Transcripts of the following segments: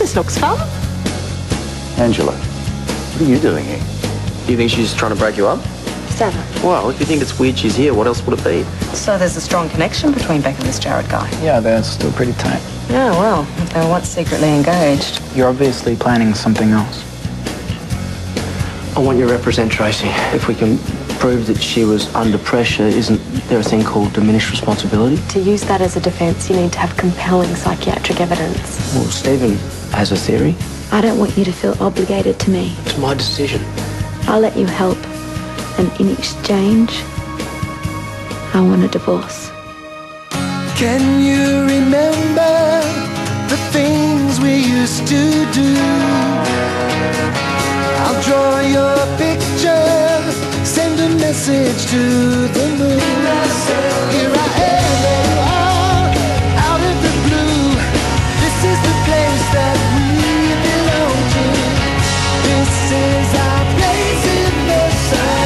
This looks fun. Angela, what are you doing here? Do you think she's trying to break you up? Stella. Well, if you think it's weird she's here, what else would it be? So there's a strong connection between Beck and this Jared guy. Yeah, they're still pretty tight. Yeah, well, if they were once secretly engaged. You're obviously planning something else. I want you to represent Tracy. If we can prove that she was under pressure, isn't there a thing called diminished responsibility? To use that as a defense, you need to have compelling psychiatric evidence. Well, Stephen has a theory. I don't want you to feel obligated to me. It's my decision. I'll let you help, and in exchange, I want a divorce. Can you remember the things we used to do? I'll draw your picture, send a message to the moon. Here I am, out of the blue. This is the place that we belong to. This is our place in the sun.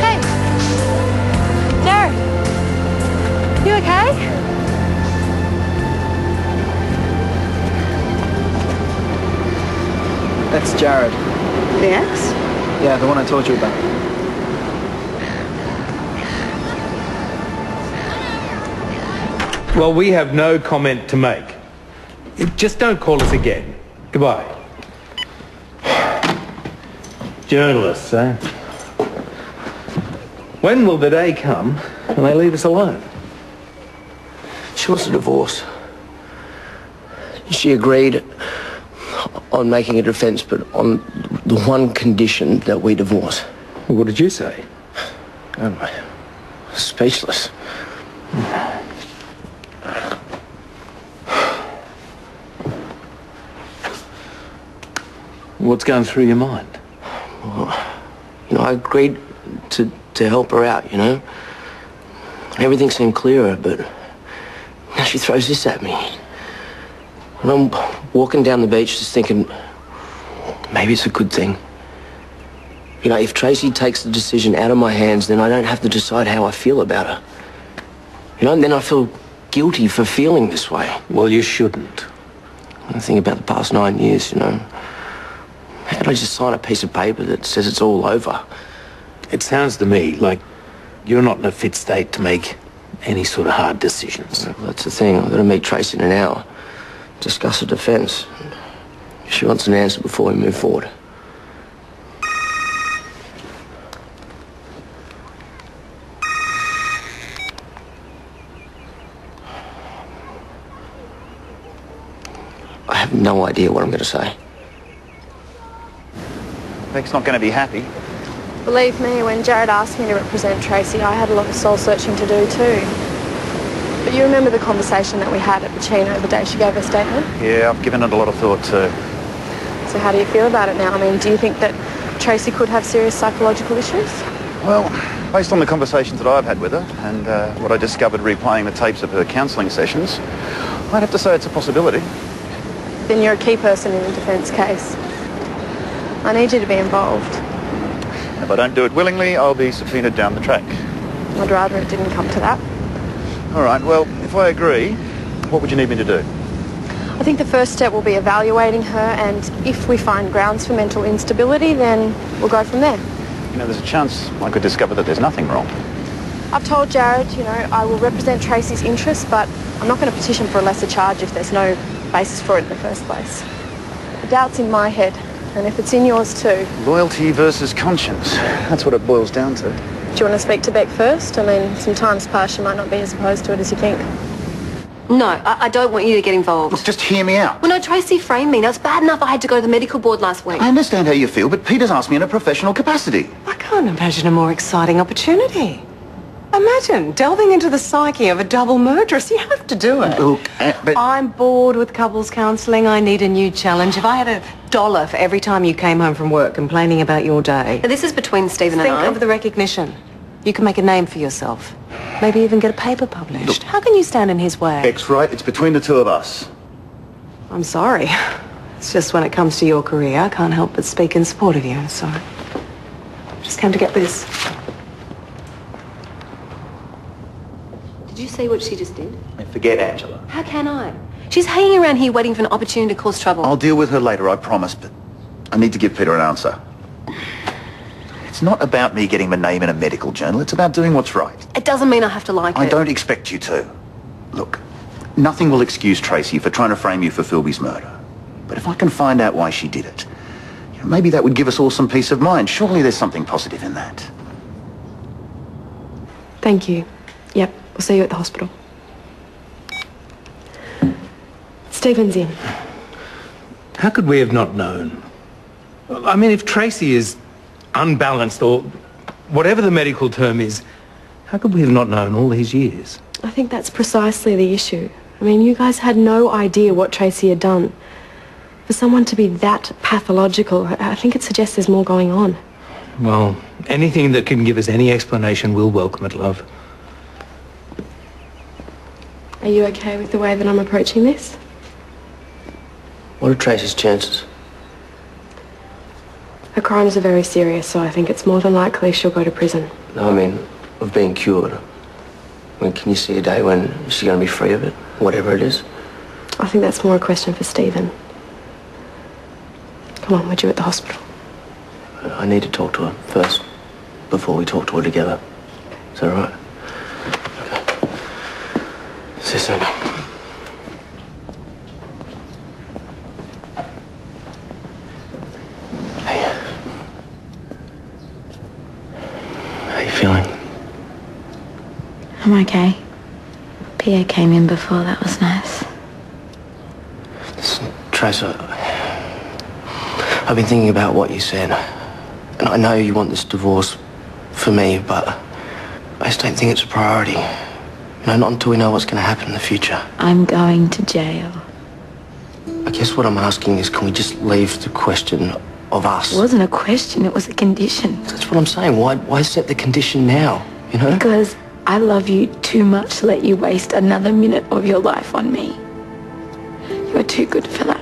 Hey! Jared! You okay? That's Jared. The ex? Yeah, the one I told you about. Well, we have no comment to make. Just don't call us again. Goodbye. Journalists, eh? When will the day come when they leave us alone? She wants a divorce. She agreed on making a defense, but on the one condition that we divorce. Well, what did you say? I'm speechless. What's going through your mind? Well, you know, I agreed to help her out, you know. Everything seemed clearer, but now she throws this at me. And I'm walking down the beach just thinking, maybe it's a good thing. You know, if Tracy takes the decision out of my hands, then I don't have to decide how I feel about her. You know, and then I feel guilty for feeling this way. Well, you shouldn't. I think about the past 9 years, you know. How do I just sign a piece of paper that says it's all over? It sounds to me like you're not in a fit state to make any sort of hard decisions. Well, that's the thing. I've got to meet Tracy in an hour. Discuss a defense. She wants an answer before we move forward. I have no idea what I'm going to say. Beck's not going to be happy. Believe me, when Jared asked me to represent Tracy, I had a lot of soul-searching to do too. But you remember the conversation that we had at Pacino the day she gave her statement? Yeah, I've given it a lot of thought too. So how do you feel about it now? I mean, do you think that Tracy could have serious psychological issues? Well, based on the conversations that I've had with her and what I discovered replaying the tapes of her counselling sessions, I'd have to say it's a possibility. Then you're a key person in the defence case. I need you to be involved. If I don't do it willingly, I'll be subpoenaed down the track. I'd rather it didn't come to that. All right, well, if I agree, what would you need me to do? I think the first step will be evaluating her, and if we find grounds for mental instability, then we'll go from there. You know, there's a chance I could discover that there's nothing wrong. I've told Jared, you know, I will represent Tracy's interests, but I'm not going to petition for a lesser charge if there's no basis for it in the first place. The doubt's in my head, and if it's in yours too. Loyalty versus conscience. That's what it boils down to. Do you want to speak to Beck first? I mean, some time's passed, she might not be as opposed to it as you think. No, I don't want you to get involved. Look, just hear me out. Well, no, Tracy framed me. Now, it's bad enough I had to go to the medical board last week. I understand how you feel, but Peter's asked me in a professional capacity. I can't imagine a more exciting opportunity. Imagine delving into the psyche of a double murderess. You have to do it. Look, but... I'm bored with couples counselling. I need a new challenge. If I had $1 for every time you came home from work complaining about your day... Now, this is between Stephen and I. Think of the recognition. You can make a name for yourself. Maybe even get a paper published. Look, how can you stand in his way? Beck's right. It's between the two of us. I'm sorry. It's just when it comes to your career, I can't help but speak in support of you, so... Just came to get this. Did you see what she just did? Forget Angela. How can I? She's hanging around here waiting for an opportunity to cause trouble. I'll deal with her later, I promise, but I need to give Peter an answer. It's not about me getting my name in a medical journal. It's about doing what's right. It doesn't mean I have to like her. I don't expect you to. Look, nothing will excuse Tracy for trying to frame you for Philby's murder. But if I can find out why she did it, maybe that would give us all some peace of mind. Surely there's something positive in that. Thank you. Yep, we'll see you at the hospital. Stephen's in. How could we have not known? I mean, if Tracy is unbalanced or whatever the medical term is, how could we have not known all these years? I think that's precisely the issue. I mean, you guys had no idea what Tracy had done. For someone to be that pathological, I think it suggests there's more going on. Well, anything that can give us any explanation, we'll welcome it, love. Are you okay with the way that I'm approaching this? What are Tracy's chances? Her crimes are very serious, so I think it's more than likely she'll go to prison. No, I mean, of being cured. I mean, can you see a day when she's going to be free of it? Whatever it is? I think that's more a question for Stephen. Come on, we're due at the hospital. I need to talk to her first, before we talk to her together. Is that all right? Okay. See you soon. Hey. How you feeling? I'm okay. Pierre came in before, that was nice. Listen, Trace, I've been thinking about what you said. And I know you want this divorce for me, but I just don't think it's a priority. You know, not until we know what's going to happen in the future. I'm going to jail. I guess what I'm asking is, can we just leave the question of us? It wasn't a question, it was a condition. That's what I'm saying. Why set the condition now, you know? Because I love you too much to let you waste another minute of your life on me. You're too good for that.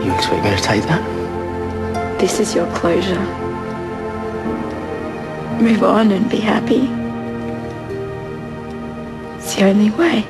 You expect me to take that? This is your closure. Move on and be happy. It's the only way.